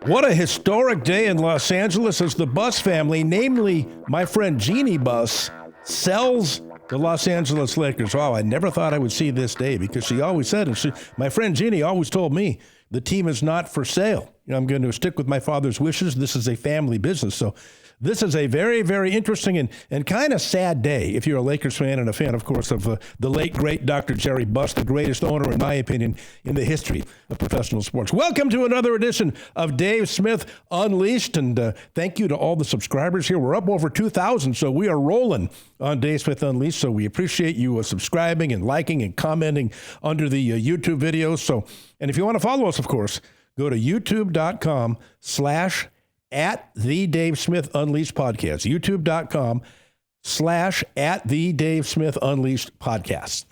What a historic day in Los Angeles as the Buss family, namely my friend Jeanie Buss, sells the Los Angeles Lakers. Oh, I never thought I would see this day because she always said, and my friend Jeanie always told me, the team is not for sale. I'm going to stick with my father's wishes. This is a family business. So this is a very, very interesting and kind of sad day if you're a Lakers fan and a fan, of course, of the late, great Dr. Jerry Buss, the greatest owner, in my opinion, in the history of professional sports. Welcome to another edition of Dave Smith Unleashed, and thank you to all the subscribers here. We're up over 2,000, so we are rolling on Dave Smith Unleashed, so we appreciate you subscribing and liking and commenting under the YouTube videos. So, and if you want to follow us, of course, go to youtube.com/@the Dave Smith Unleashed podcast. youtube.com/@the Dave Smith Unleashed podcast.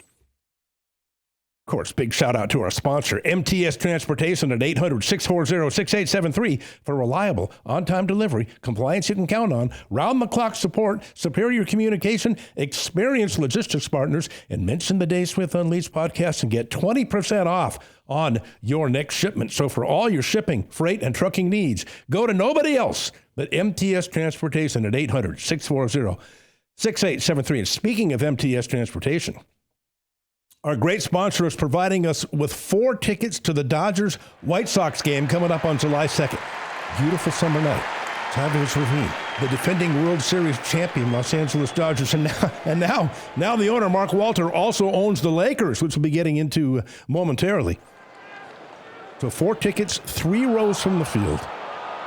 Of course, big shout out to our sponsor, MTS Transportation at 800-640-6873 for reliable, on-time delivery, compliance you can count on, round-the-clock support, superior communication, experienced logistics partners, and mention the Dave Smith Unleashed podcast and get 20% off on your next shipment. So for all your shipping, freight, and trucking needs, go to nobody else but MTS Transportation at 800-640-6873. And speaking of MTS Transportation, our great sponsor is providing us with 4 tickets to the Dodgers-White Sox game coming up on July 2nd. Beautiful summer night. Travis Ravine, the defending World Series champion Los Angeles Dodgers. And now the owner, Mark Walter, also owns the Lakers, which we'll be getting into momentarily. So 4 tickets, 3 rows from the field,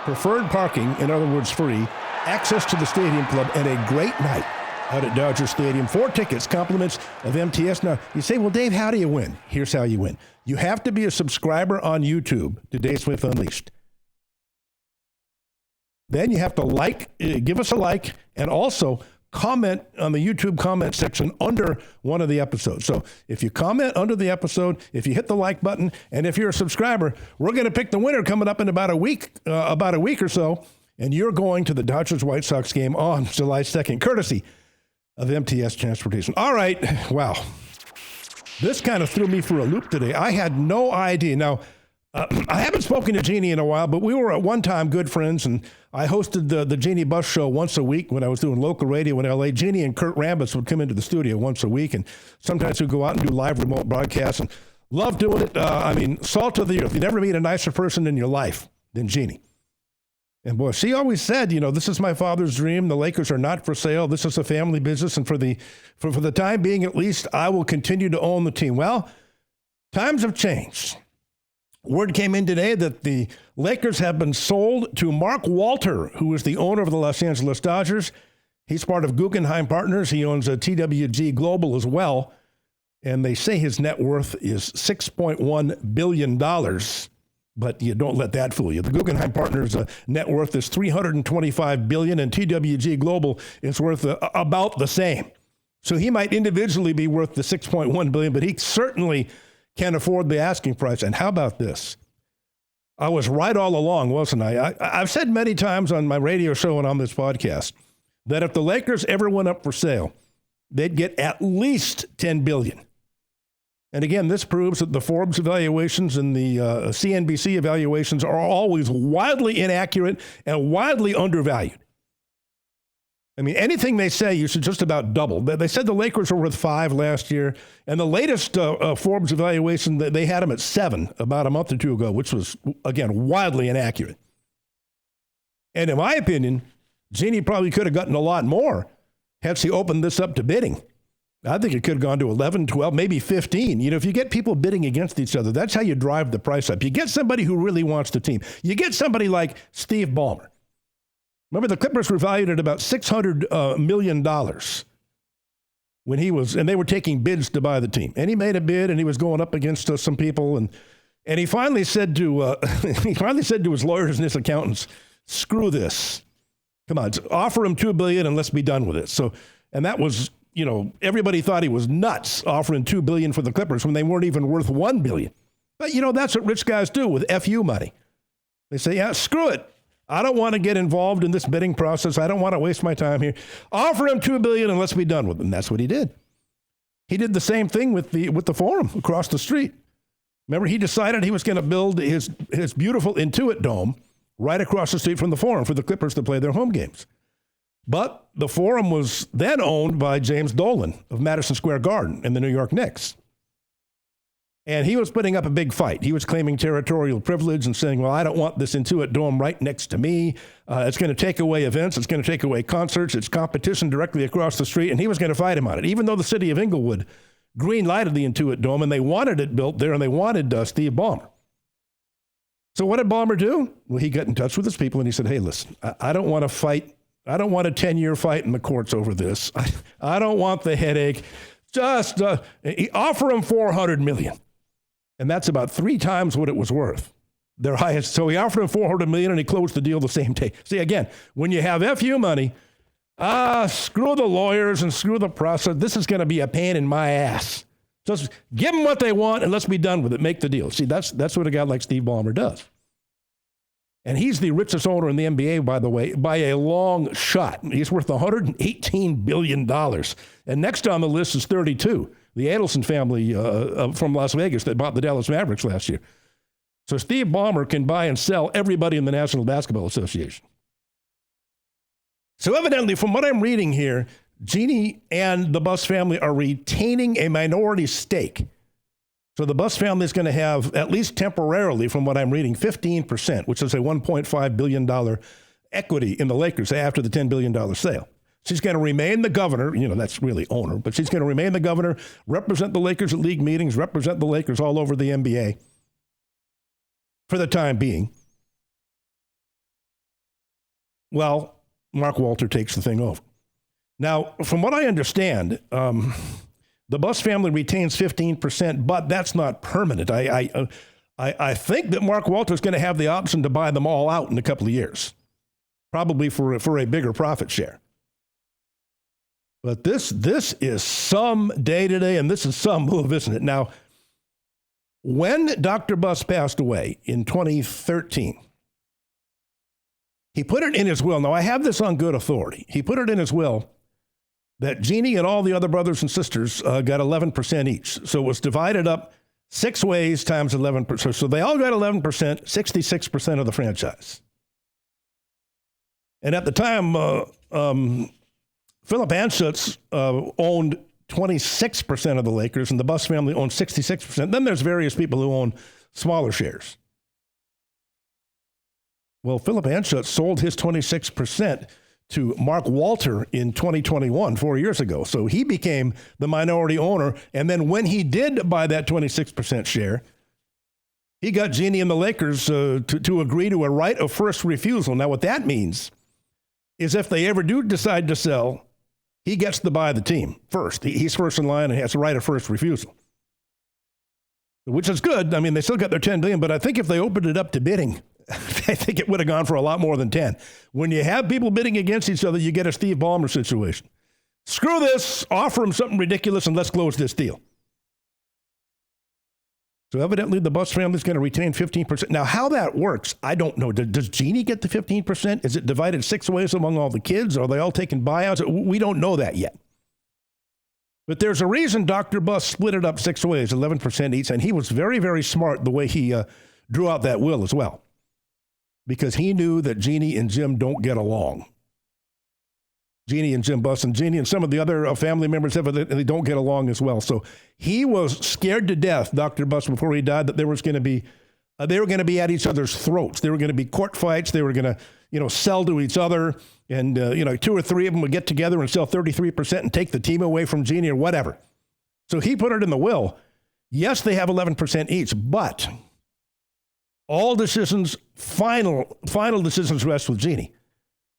preferred parking, in other words, free, access to the stadium club, and a great night out at Dodger Stadium. 4 tickets, compliments of MTS. Now, you say, well, Dave, how do you win? Here's how you win. You have to be a subscriber on YouTube to Dave Smith Unleashed. Then you have to give us a like, and also comment on the YouTube comment section under one of the episodes. So if you comment under the episode, if you hit the like button, and if you're a subscriber, we're going to pick the winner coming up in about a week or so, and you're going to the Dodgers-White Sox game on July 2nd, courtesy of MTS Transportation. All right. Wow. This kind of threw me for a loop today. I had no idea. Now, I haven't spoken to Jeanie in a while, but we were at one time good friends, and I hosted the Jeanie Buss show once a week when I was doing local radio in L.A. Jeanie and Kurt Rambis would come into the studio once a week, and sometimes we'd go out and do live remote broadcasts, and love doing it. Salt of the earth. You never meet a nicer person in your life than Jeanie. And boy, she always said, this is my father's dream. The Lakers are not for sale. This is a family business. And for the time being, at least, I will continue to own the team. Well, times have changed. Word came in today that the Lakers have been sold to Mark Walter, who is the owner of the Los Angeles Dodgers. He's part of Guggenheim Partners. He owns a TWG Global as well. And they say his net worth is $6.1 billion. But you don't let that fool you. The Guggenheim Partners' net worth is $325 billion, and TWG Global is worth about the same. So he might individually be worth the $6.1 billion, but he certainly can afford the asking price. And how about this? I was right all along, wasn't I? I've said many times on my radio show and on this podcast that if the Lakers ever went up for sale, they'd get at least $10 billion. And again, this proves that the Forbes evaluations and the CNBC evaluations are always wildly inaccurate and wildly undervalued. I mean, anything they say, you should just about double. They said the Lakers were worth 5 last year, and the latest Forbes evaluation, they had them at 7 about a month or 2 ago, which was, again, wildly inaccurate. And in my opinion, Jeanie probably could have gotten a lot more had she opened this up to bidding. I think it could have gone to 11, 12, maybe 15. If you get people bidding against each other, that's how you drive the price up. You get somebody who really wants the team. You get somebody like Steve Ballmer. Remember, the Clippers were valued at about $600 million when and they were taking bids to buy the team. And he made a bid, and he was going up against some people, and he finally said to his lawyers and his accountants, "Screw this. Come on, offer him $2 billion and let's be done with it." So, and that was. Everybody thought he was nuts offering $2 billion for the Clippers when they weren't even worth $1 billion. But, that's what rich guys do with FU money. They say, yeah, screw it. I don't want to get involved in this bidding process. I don't want to waste my time here. Offer him $2 billion and let's be done with it. And that's what he did. He did the same thing with the Forum across the street. Remember, he decided he was going to build his beautiful Intuit Dome right across the street from the Forum for the Clippers to play their home games. But the Forum was then owned by James Dolan of Madison Square Garden and the New York Knicks. And he was putting up a big fight. He was claiming territorial privilege and saying, well, I don't want this Intuit Dome right next to me. It's going to take away events. It's going to take away concerts. It's competition directly across the street. And he was going to fight him on it, even though the city of Inglewood green-lighted the Intuit Dome and they wanted it built there and they wanted Steve Ballmer. So what did Ballmer do? Well, he got in touch with his people and he said, hey, listen, I don't want to fight. I don't want a 10-year fight in the courts over this. I don't want the headache. Just offer him $400 million. And that's about 3 times what it was worth. Their highest. So he offered him $400 million and he closed the deal the same day. See, again, when you have FU money, screw the lawyers and screw the process. This is going to be a pain in my ass. Just give them what they want and let's be done with it. Make the deal. See, that's what a guy like Steve Ballmer does. And he's the richest owner in the NBA, by the way, by a long shot. He's worth $118 billion. And next on the list is 32. The Adelson family from Las Vegas that bought the Dallas Mavericks last year. So Steve Ballmer can buy and sell everybody in the National Basketball Association. So evidently, from what I'm reading here, Jeanie and the Buss family are retaining a minority stake. So the Buss family is going to have, at least temporarily, from what I'm reading, 15%, which is a $1.5 billion equity in the Lakers after the $10 billion sale. She's going to remain the governor, that's really owner, but she's going to remain the governor, represent the Lakers at league meetings, represent the Lakers all over the NBA for the time being. Well, Mark Walter takes the thing over. Now, from what I understand, the Buss family retains 15%, but that's not permanent. I think that Mark Walter is going to have the option to buy them all out in a couple of years, probably for a bigger profit share. But this is some day-to-day, and this is some move, isn't it? Now, when Dr. Buss passed away in 2013, he put it in his will. Now, I have this on good authority. He put it in his will that Jeanie and all the other brothers and sisters got 11% each. So it was divided up 6 ways times 11%. So they all got 11%, 66% of the franchise. And at the time, Philip Anschutz owned 26% of the Lakers, and the Buss family owned 66%. Then there's various people who own smaller shares. Well, Philip Anschutz sold his 26% to Mark Walter in 2021, 4 years ago. So he became the minority owner. And then when he did buy that 26% share, he got Jeanie and the Lakers to agree to a right of first refusal. Now, what that means is if they ever do decide to sell, he gets to buy the team first. He's first in line and has a right of first refusal, which is good. I mean, they still got their $10 billion, but I think if they opened it up to bidding, I think it would have gone for a lot more than 10. When you have people bidding against each other, you get a Steve Ballmer situation. Screw this, offer him something ridiculous, and let's close this deal. So evidently, the Buss family is going to retain 15%. Now, how that works, I don't know. Does Jeanie get the 15%? Is it divided 6 ways among all the kids? Are they all taking buyouts? We don't know that yet. But there's a reason Dr. Buss split it up 6 ways, 11% each, and he was very, very smart the way he drew out that will as well, because he knew that Jeanie and Jim don't get along. Jeanie and Jim Buss, and Jeanie and some of the other family members, they don't get along as well. So he was scared to death, Dr. Buss, before he died, that they were going to be at each other's throats. There were going to be court fights. They were going to, sell to each other. And, 2 or 3 of them would get together and sell 33% and take the team away from Jeanie or whatever. So he put it in the will. Yes, they have 11% each, but all decisions, final decisions rest with Jeanie.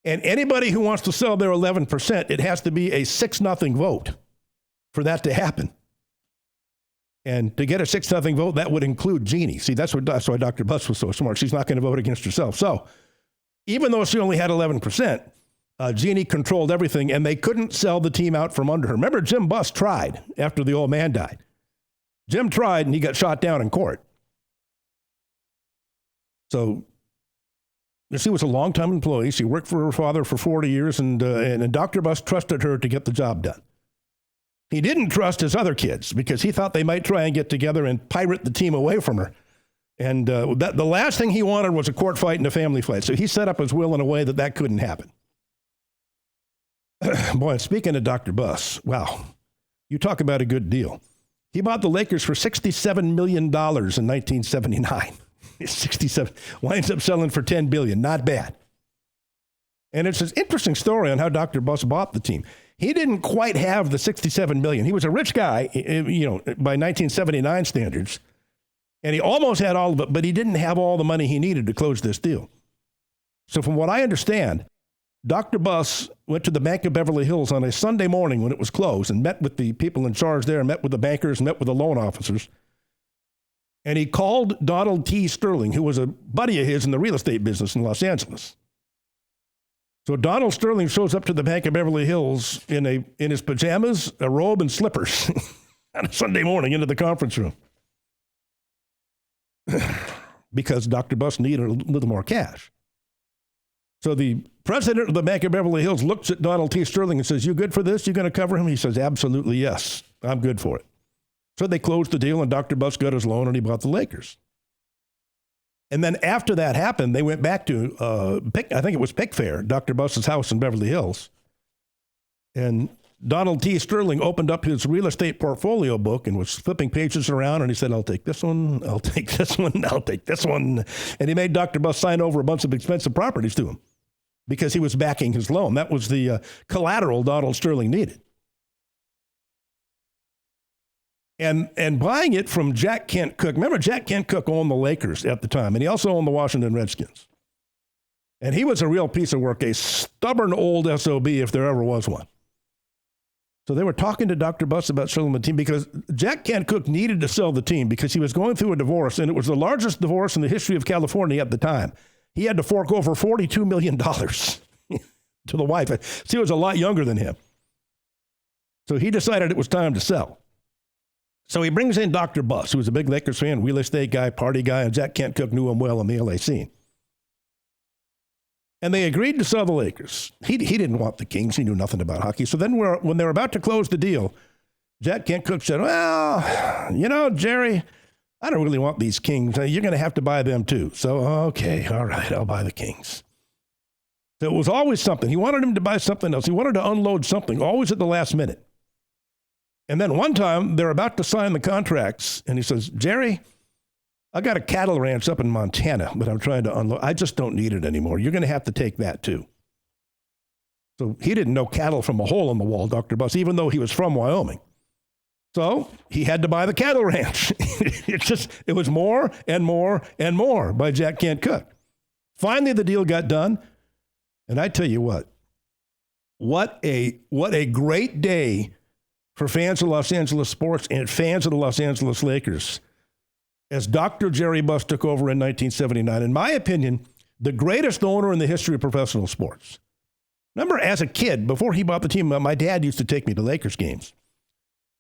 And anybody who wants to sell their 11%, it has to be a 6-0 vote for that to happen. And to get a 6-0 vote, that would include Jeanie. See, that's why Dr. Buss was so smart. She's not going to vote against herself. So even though she only had 11%, Jeanie controlled everything, and they couldn't sell the team out from under her. Remember, Jim Buss tried after the old man died. Jim tried, and he got shot down in court. So she was a long-time employee. She worked for her father for 40 years, and Dr. Buss trusted her to get the job done. He didn't trust his other kids because he thought they might try and get together and pirate the team away from her. And the last thing he wanted was a court fight and a family fight. So he set up his will in a way that couldn't happen. Boy, speaking of Dr. Buss, wow, you talk about a good deal. He bought the Lakers for $67 million in 1979. 67 winds up selling for $10 billion. Not bad. And it's an interesting story on how Dr. Buss bought the team. He didn't quite have the $67 million. He was a rich guy, by 1979 standards. And he almost had all of it, but he didn't have all the money he needed to close this deal. So from what I understand, Dr. Buss went to the Bank of Beverly Hills on a Sunday morning when it was closed and met with the people in charge there, met with the bankers, met with the loan officers. And he called Donald T. Sterling, who was a buddy of his in the real estate business in Los Angeles. So Donald Sterling shows up to the Bank of Beverly Hills in his pajamas, a robe, and slippers on a Sunday morning into the conference room. Because Dr. Buss needed a little more cash. So the president of the Bank of Beverly Hills looks at Donald T. Sterling and says, "You good for this? You going to cover him?" He says, "Absolutely, yes. I'm good for it." So they closed the deal, and Dr. Buss got his loan, and he bought the Lakers. And then after that happened, they went back to, I think it was Pick Fair, Dr. Buss's house in Beverly Hills. And Donald T. Sterling opened up his real estate portfolio book and was flipping pages around, and he said, "I'll take this one, I'll take this one, I'll take this one." And he made Dr. Buss sign over a bunch of expensive properties to him because he was backing his loan. That was the collateral Donald Sterling needed. And buying it from Jack Kent Cooke. Remember, Jack Kent Cooke owned the Lakers at the time, and he also owned the Washington Redskins. And he was a real piece of work, a stubborn old SOB if there ever was one. So they were talking to Dr. Buss about selling the team because Jack Kent Cooke needed to sell the team because he was going through a divorce, and it was the largest divorce in the history of California at the time. He had to fork over $42 million to the wife. She was a lot younger than him. So he decided it was time to sell. So he brings in Dr. Buss, who was a big Lakers fan, real estate guy, party guy, and Jack Kent Cooke knew him well in the LA scene. And they agreed to sell the Lakers. He didn't want the Kings. He knew nothing about hockey. So then when they were about to close the deal, Jack Kent Cooke said, "Well, Jerry, I don't really want these Kings. You're going to have to buy them too." So, okay, all right, I'll buy the Kings. So it was always something. He wanted him to buy something else. He wanted to unload something, always at the last minute. And then one time, they're about to sign the contracts, and he says, "Jerry, I got a cattle ranch up in Montana, but I'm trying to unload. I just don't need it anymore. You're going to have to take that too." So he didn't know cattle from a hole in the wall, Dr. Buss, even though he was from Wyoming. So he had to buy the cattle ranch. It was more and more and more by Jack Kent Cooke. Finally, the deal got done. And I tell you what a great day for fans of Los Angeles sports and fans of the Los Angeles Lakers as Dr. Jerry Buss took over in 1979. In my opinion, the greatest owner in the history of professional sports. Remember, as a kid, before he bought the team, my dad used to take me to Lakers games.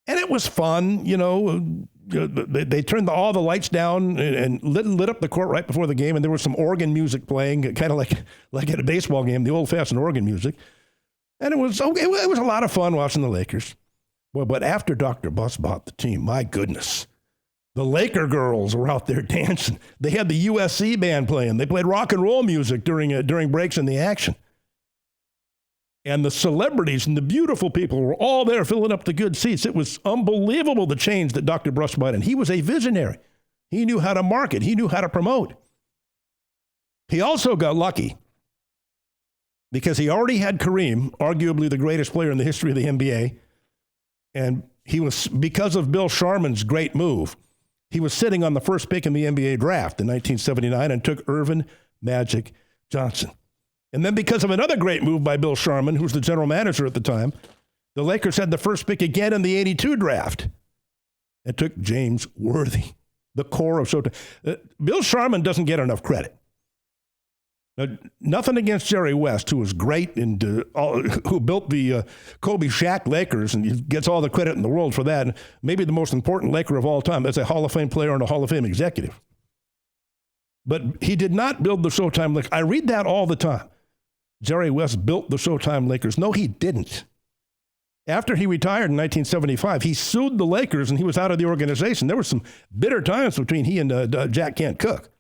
And it was fun, They turned all the lights down and lit up the court right before the game, and there was some organ music playing, kind of like at a baseball game, the old-fashioned organ music. And it was okay. It was a lot of fun watching the Lakers. Well, but after Dr. Buss bought the team, my goodness, the Laker girls were out there dancing. They had the USC band playing. They played rock and roll music during breaks in the action. And the celebrities and the beautiful people were all there filling up the good seats. It was unbelievable, the change that Dr. Buss brought in. He was a visionary. He knew how to market. He knew how to promote. He also got lucky because he already had Kareem, arguably the greatest player in the history of the NBA. And he was, because of Bill Sharman's great move, he was sitting on the first pick in the NBA draft in 1979 and took Irvin Magic Johnson. And then because of another great move by Bill Sharman, who was the general manager at the time, the Lakers had the first pick again in the 82 draft and took James Worthy, the core of Showtime. Bill Sharman doesn't get enough credit. Now, nothing against Jerry West, who was great and who built the Kobe Shaq Lakers, and he gets all the credit in the world for that. And maybe the most important Laker of all time as a Hall of Fame player and a Hall of Fame executive. But he did not build the Showtime Lakers. I read that all the time. Jerry West built the Showtime Lakers. No, he didn't. After he retired in 1975, he sued the Lakers and he was out of the organization. There were some bitter times between he and Jack Kent Cooke.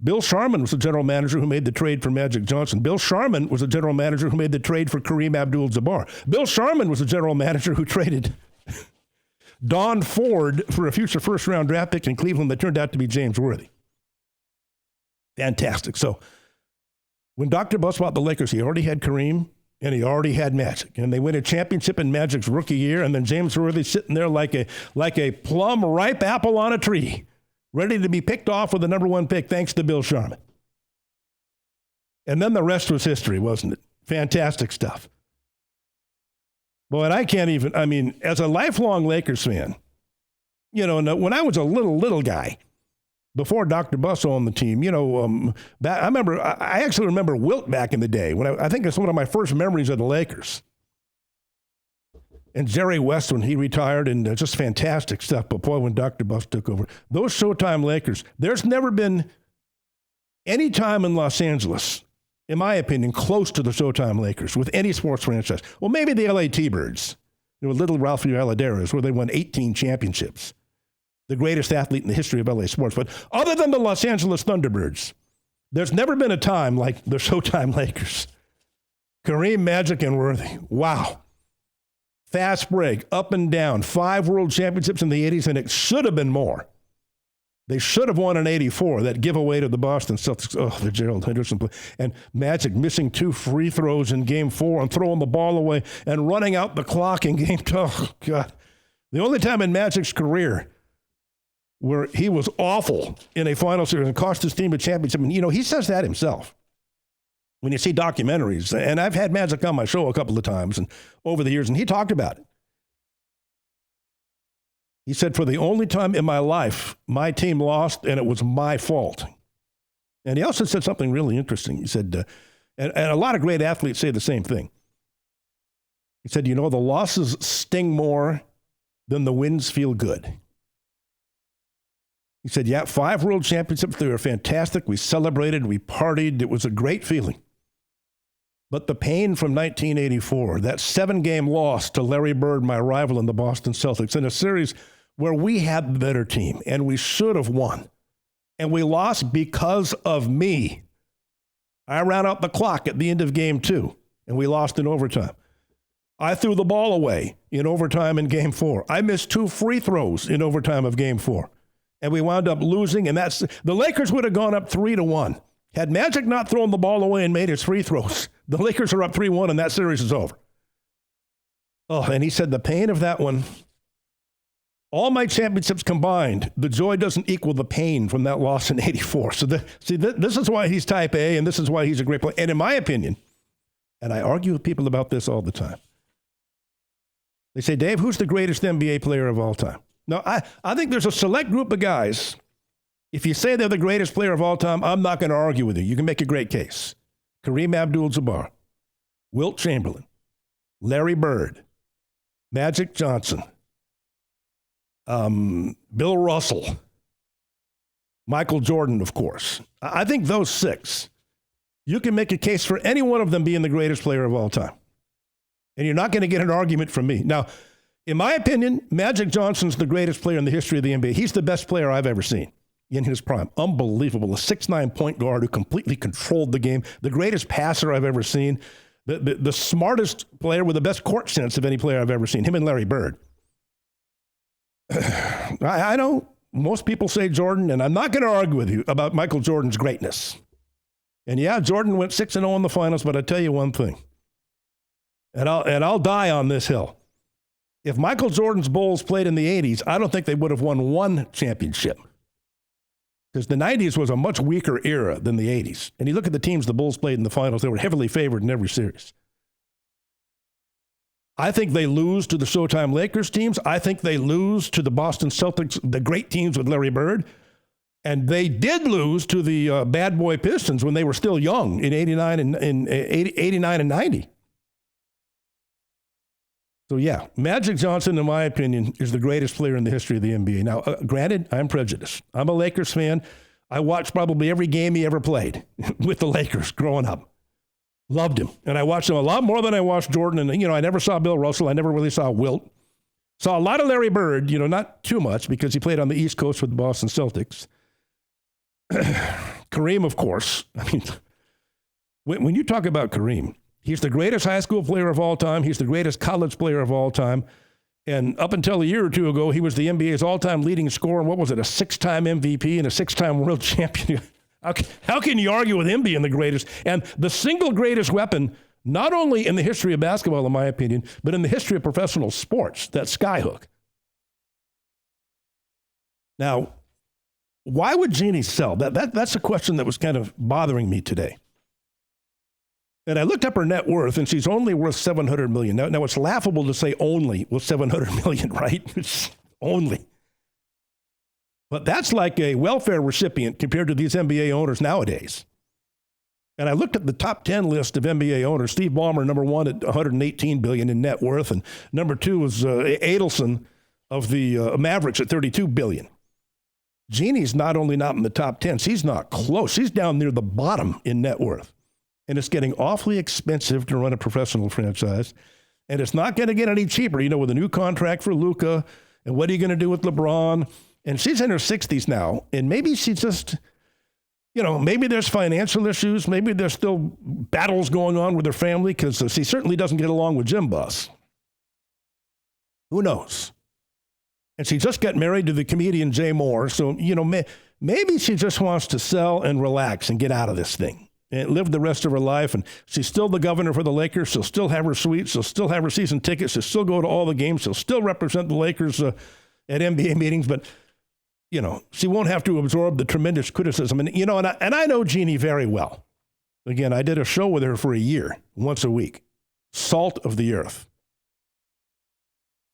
Bill Sharman was the general manager who made the trade for Magic Johnson. Bill Sharman was the general manager who made the trade for Kareem Abdul-Jabbar. Bill Sharman was the general manager who traded Don Ford for a future first-round draft pick in Cleveland that turned out to be James Worthy. Fantastic. So when Dr. Buss bought the Lakers, he already had Kareem and he already had Magic. And they win a championship in Magic's rookie year, and then James Worthy sitting there like a plum ripe apple on a tree, ready to be picked off with the number one pick thanks to Bill Sharman. And then the rest was history, wasn't it? Fantastic stuff. Boy, and I can't even, I mean, as a lifelong Lakers fan, you know, when I was a little guy, before Dr. Buss owned the team, you know, I actually remember Wilt back in the day, when I think it's one of my first memories of the Lakers. And Jerry West when he retired, and just fantastic stuff. But boy, when Dr. Buss took over, those Showtime Lakers, there's never been any time in Los Angeles, in my opinion, close to the Showtime Lakers with any sports franchise. Well, maybe the LA T-Birds, you know, little Ralphie Valadares, where they won 18 championships. The greatest athlete in the history of LA sports. But other than the Los Angeles Thunderbirds, there's never been a time like the Showtime Lakers. Kareem, Magic, and Worthy. Wow. Fast break, up and down, 5 world championships in the 80s, and it should have been more. They should have won in 84, that giveaway to the Boston Celtics. Oh, the Gerald Henderson play. And Magic missing 2 free throws in Game 4 and throwing the ball away and running out the clock in Game 2. Oh, God. The only time in Magic's career where he was awful in a final series and cost his team a championship. And, you know, he says that himself. When you see documentaries, and I've had Magic on my show a couple of times and over the years, and he talked about it. He said, for the only time in my life, my team lost, and it was my fault. And he also said something really interesting. He said, and a lot of great athletes say the same thing. He said, you know, the losses sting more than the wins feel good. He said, yeah, 5 world championships, they were fantastic. We celebrated, we partied. It was a great feeling. But the pain from 1984, that 7-game loss to Larry Bird, my rival in the Boston Celtics, in a series where we had the better team and we should have won. And we lost because of me. I ran out the clock at the end of Game 2 and we lost in overtime. I threw the ball away in overtime in Game 4. I missed 2 free throws in overtime of Game 4. And we wound up losing, and the Lakers would have gone up 3-1. Had Magic not thrown the ball away and made his free throws, the Lakers are up 3-1, and that series is over. Oh, and he said the pain of that one, all my championships combined, the joy doesn't equal the pain from that loss in 84. So this is why he's type A, and this is why he's a great player. And in my opinion, and I argue with people about this all the time, they say, Dave, who's the greatest NBA player of all time? Now, I think there's a select group of guys, if you say they're the greatest player of all time, I'm not going to argue with you. You can make a great case. Kareem Abdul-Jabbar, Wilt Chamberlain, Larry Bird, Magic Johnson, Bill Russell, Michael Jordan, of course. I think those 6, you can make a case for any one of them being the greatest player of all time. And you're not going to get an argument from me. Now, in my opinion, Magic Johnson's the greatest player in the history of the NBA. He's the best player I've ever seen in his prime. Unbelievable. A 6'9" point guard who completely controlled the game. The greatest passer I've ever seen. The smartest player with the best court sense of any player I've ever seen. Him and Larry Bird. I know most people say Jordan, and I'm not going to argue with you about Michael Jordan's greatness. And yeah, Jordan went 6-0 in the finals, but I tell you one thing. And I'll die on this hill. If Michael Jordan's Bulls played in the 80s, I don't think they would have won 1 championship. Because the 90s was a much weaker era than the 80s. And you look at the teams the Bulls played in the finals, they were heavily favored in every series. I think they lose to the Showtime Lakers teams. I think they lose to the Boston Celtics, the great teams with Larry Bird. And they did lose to the bad boy Pistons when they were still young in 89 and 90. So, yeah, Magic Johnson, in my opinion, is the greatest player in the history of the NBA. Now, granted, I'm prejudiced. I'm a Lakers fan. I watched probably every game he ever played with the Lakers growing up. Loved him. And I watched him a lot more than I watched Jordan. And, I never saw Bill Russell. I never really saw Wilt. Saw a lot of Larry Bird, not too much because he played on the East Coast with the Boston Celtics. Kareem, of course. I mean, when you talk about Kareem, he's the greatest high school player of all time. He's the greatest college player of all time. And up until a year or two ago, he was the NBA's all-time leading scorer. And what was it, a 6-time MVP and a 6-time world champion? How can you argue with him being the greatest? And the single greatest weapon, not only in the history of basketball, in my opinion, but in the history of professional sports, that skyhook. Now, why would Jeanie sell? That's a question that was kind of bothering me today. And I looked up her net worth, and she's only worth $700 million. Now it's laughable to say only with $700 million, right? It's only. But that's like a welfare recipient compared to these NBA owners nowadays. And I looked at the top 10 list of NBA owners. Steve Ballmer, number one at $118 billion in net worth, and number two was Adelson of the Mavericks at $32 billion. Jeanie's not only not in the top 10, she's not close. She's down near the bottom in net worth. And it's getting awfully expensive to run a professional franchise. And it's not going to get any cheaper, with a new contract for Luka. And what are you going to do with LeBron? And she's in her 60s now. And maybe she just, maybe there's financial issues. Maybe there's still battles going on with her family because she certainly doesn't get along with Jeanie Buss. Who knows? And she just got married to the comedian Jay Moore. So, maybe she just wants to sell and relax and get out of this thing and live the rest of her life. And she's still the governor for the Lakers. She'll still have her suite. She'll still have her season tickets. She'll still go to all the games. She'll still represent the Lakers at NBA meetings. But, she won't have to absorb the tremendous criticism. And, and I know Jeanie very well. Again, I did a show with her for a year, once a week. Salt of the earth.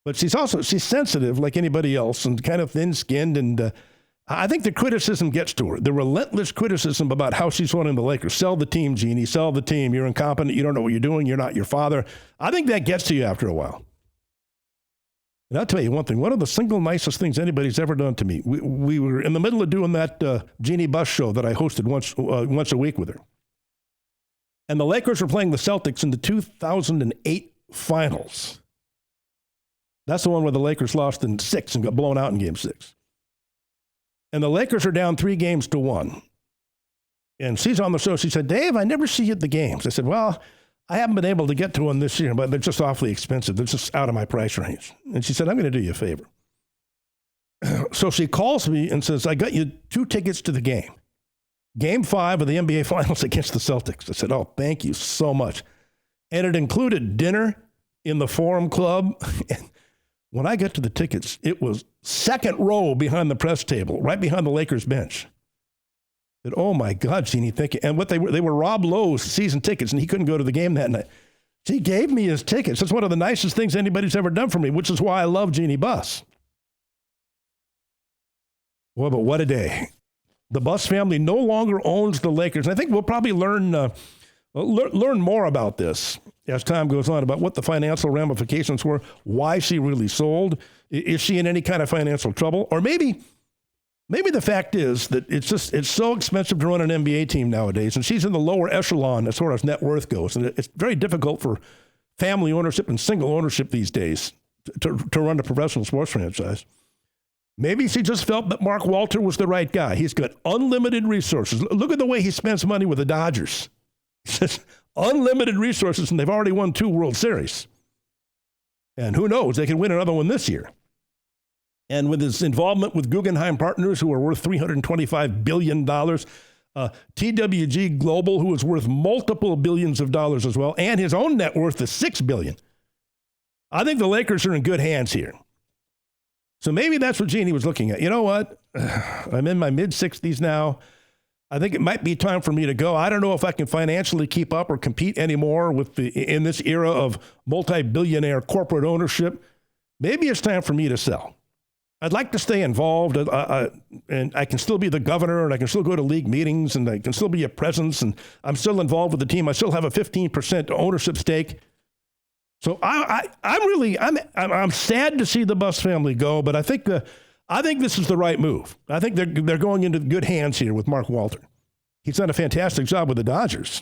But she's sensitive like anybody else and kind of thin-skinned. And I think the criticism gets to her. The relentless criticism about how she's running the Lakers. Sell the team, Jeanie. Sell the team. You're incompetent. You don't know what you're doing. You're not your father. I think that gets to you after a while. And I'll tell you one thing. One of the single nicest things anybody's ever done to me. We were in the middle of doing that Jeanie Buss show that I hosted once a week with her. And the Lakers were playing the Celtics in the 2008 finals. That's the one where the Lakers lost in 6 and got blown out in Game 6. And the Lakers are down 3-1. And she's on the show. She said, Dave, I never see you at the games. I said, well, I haven't been able to get to one this year, but they're just awfully expensive. They're just out of my price range. And she said, I'm going to do you a favor. So she calls me and says, I got you 2 tickets to the game. Game 5 of the NBA Finals against the Celtics. I said, oh, thank you so much. And it included dinner in the Forum Club. When I got to the tickets, it was second row behind the press table, right behind the Lakers bench. I said, oh my God, Jeanie, thank you. And what they were Rob Lowe's season tickets, and he couldn't go to the game that night. She gave me his tickets. That's one of the nicest things anybody's ever done for me, which is why I love Jeanie Buss. Well, but what a day. The Buss family no longer owns the Lakers. And I think we'll probably learn more about this as time goes on, about what the financial ramifications were, why she really sold. Is she in any kind of financial trouble? Or maybe the fact is that it's so expensive to run an NBA team nowadays, and she's in the lower echelon as far as net worth goes. And it's very difficult for family ownership and single ownership these days to run a professional sports franchise. Maybe she just felt that Mark Walter was the right guy. He's got unlimited resources. Look at the way he spends money with the Dodgers. Unlimited resources, and they've already won 2 World Series. And who knows, they can win another one this year. And with his involvement with Guggenheim Partners, who are worth $325 billion, TWG Global, who is worth multiple billions of dollars as well, and his own net worth is $6 billion. I think the Lakers are in good hands here. So maybe that's what Jeanie was looking at. You know what? I'm in my mid-60s now. I think it might be time for me to go. I don't know if I can financially keep up or compete anymore in this era of multi-billionaire corporate ownership. Maybe it's time for me to sell. I'd like to stay involved, and I can still be the governor, and I can still go to league meetings, and I can still be a presence, and I'm still involved with the team. I still have a 15% ownership stake. So I'm sad to see the Buss family go, but I think this is the right move. I think they're going into good hands here with Mark Walter. He's done a fantastic job with the Dodgers.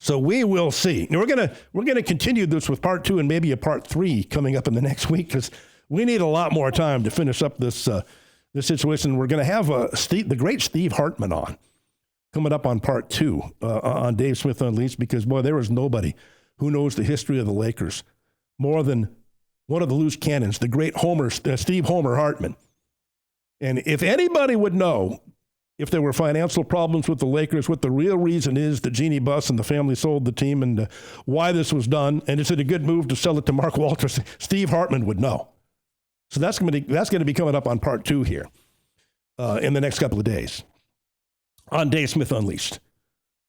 So we will see. Now we're gonna continue this with part 2 and maybe a part 3 coming up in the next week, because we need a lot more time to finish up this situation. We're going to have the great Steve Hartman on coming up on part 2 on Dave Smith Unleashed, because, boy, there is nobody who knows the history of the Lakers more than one of the loose cannons, the great Steve Homer Hartman. And if anybody would know if there were financial problems with the Lakers, what the real reason is that Jeanie Buss and the family sold the team, and why this was done, and is it a good move to sell it to Mark Walters, Steve Hartman would know. So that's going to be coming up on part 2 here in the next couple of days on Dave Smith Unleashed.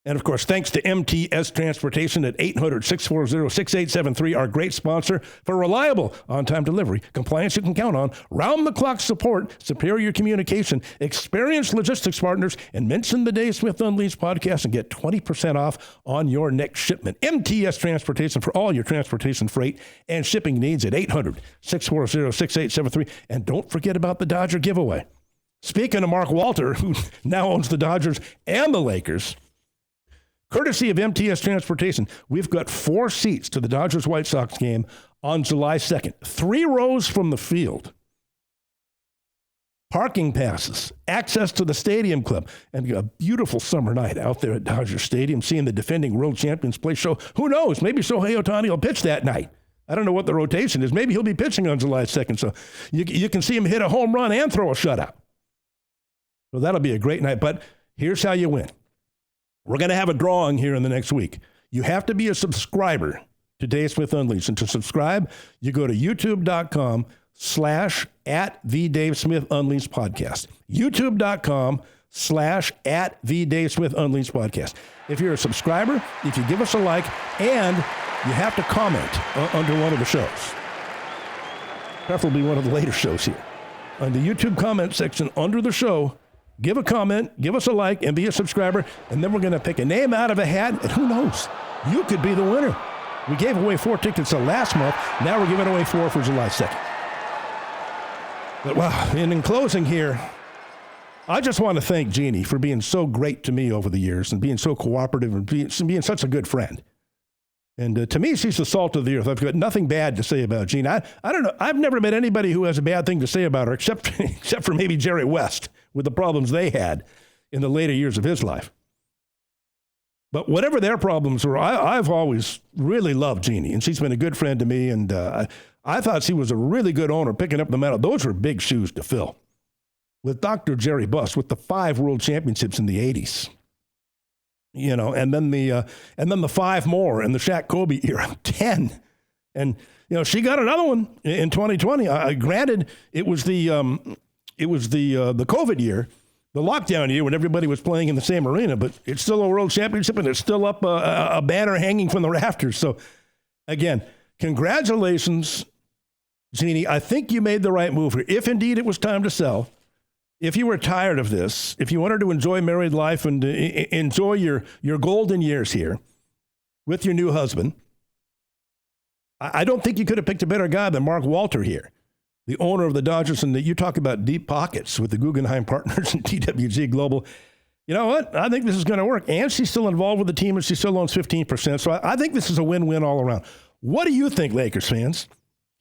And, of course, thanks to MTS Transportation at 800-640-6873, our great sponsor for reliable on-time delivery, compliance you can count on, round-the-clock support, superior communication, experienced logistics partners, and mention the Dave Smith Unleashed podcast and get 20% off on your next shipment. MTS Transportation for all your transportation, freight, and shipping needs at 800-640-6873. And don't forget about the Dodger giveaway. Speaking of Mark Walter, who now owns the Dodgers and the Lakers, courtesy of MTS Transportation, we've got 4 seats to the Dodgers-White Sox game on July 2nd. 3 rows from the field. Parking passes, access to the Stadium Club, and a beautiful summer night out there at Dodger Stadium, seeing the defending world champions play. Who knows? Maybe Shohei Ohtani will pitch that night. I don't know what the rotation is. Maybe he'll be pitching on July 2nd, so you can see him hit a home run and throw a shutout. So that'll be a great night. But here's how you win. We're going to have a drawing here in the next week. You have to be a subscriber to Dave Smith Unleashed. And to subscribe, you go to youtube.com/@the-Dave-Smith-Unleashed-podcast. youtube.com/@the-Dave-Smith-Unleashed-podcast. If you're a subscriber, if you give us a like, and you have to comment under one of the shows. Preferably one of the later shows here. On the YouTube comment section under the show, give a comment, give us a like, and be a subscriber, and then we're going to pick a name out of a hat, and who knows? You could be the winner. We gave away 4 tickets last month. Now we're giving away 4 for July 2nd. But, wow, and in closing here, I just want to thank Jeanie for being so great to me over the years and being so cooperative and being such a good friend. And to me, she's the salt of the earth. I've got nothing bad to say about Jeanie. I don't know. I've never met anybody who has a bad thing to say about her, except for maybe Jerry West, with the problems they had in the later years of his life. But whatever their problems were, I've always really loved Jeanie, and she's been a good friend to me, and I thought she was a really good owner picking up the medal. Those were big shoes to fill. With Dr. Jerry Buss, with the 5 world championships in the 80s. You know, and then the 5 more in the Shaq Kobe era, 10. And, you know, she got another one in 2020. Granted, it was the COVID year, the lockdown year when everybody was playing in the same arena, but it's still a world championship and it's still up a banner hanging from the rafters. So, again, congratulations, Jeanie. I think you made the right move here. If indeed it was time to sell, if you were tired of this, if you wanted to enjoy married life and enjoy your golden years here with your new husband, I don't think you could have picked a better guy than Mark Walter here, the owner of the Dodgers. And you talk about deep pockets with the Guggenheim Partners and TWG Global. You know what? I think this is going to work. And she's still involved with the team, and she still owns 15%. So I think this is a win-win all around. What do you think, Lakers fans?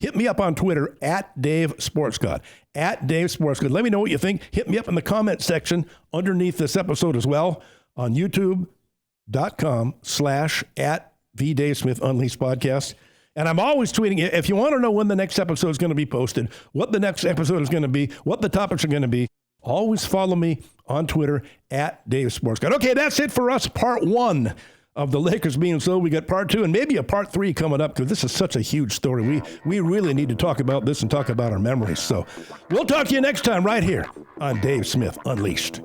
Hit me up on Twitter @DaveSportsGod, @DaveSportsGod. Let me know what you think. Hit me up in the comment section underneath this episode as well on youtube.com/@the-Dave-Smith-Unleashed-podcast. And I'm always tweeting. If you want to know when the next episode is going to be posted, what the next episode is going to be, what the topics are going to be, always follow me on Twitter @DaveSportsGod. Okay, that's it for us. Part 1 of the Lakers being sold. We got part 2 and maybe a part 3 coming up, because this is such a huge story. We really need to talk about this and talk about our memories. So we'll talk to you next time right here on Dave Smith Unleashed.